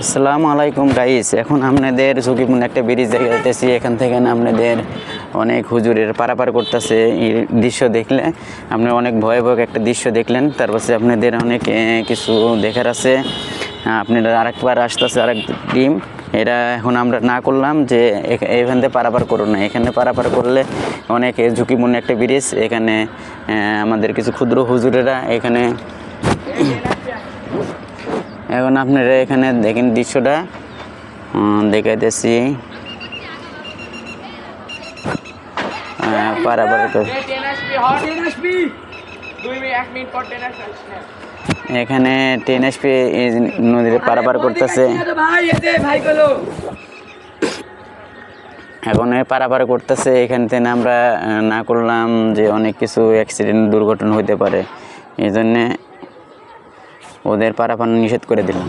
আসসালামু আলাইকুম গাইস, এখন আপনাদের ঝুঁকিপূর্ণ একটা ব্রিজ দেখাইতেছি। এখান থেকে আপনাদের অনেক হুজুরের পারাপার করতেছে। এই দৃশ্য দেখলে আপনি অনেক ভয়াবহ একটা দৃশ্য দেখলেন। তারপর আপনাদের অনেক কিছু দেখার আছে। আপনারা আরেকবার আসতেছে আরেক টিম। এরা এখন আমরা না করলাম যে এখান থেকে পারাপার করুন না, এখানে পারাপার করলে অনেক ঝুঁকিপূর্ণ একটা ব্রিজ। এখানে আমাদের কিছু ক্ষুদ্র হুজুরেরা এখানে এখন আপনারা এখানে দেখেন দৃশ্যটা দেখাইতেছি। পারাপার এখানে 10 HP নদীতে পারাপার করতেছে। এখন পারাপার করতেছে, এখান থেকে আমরা না করলাম যে অনেক কিছু অ্যাক্সিডেন্ট দুর্ঘটনা হতে পারে, এই জন্যে ওদের পারাপার নিষেধ করে দিলাম।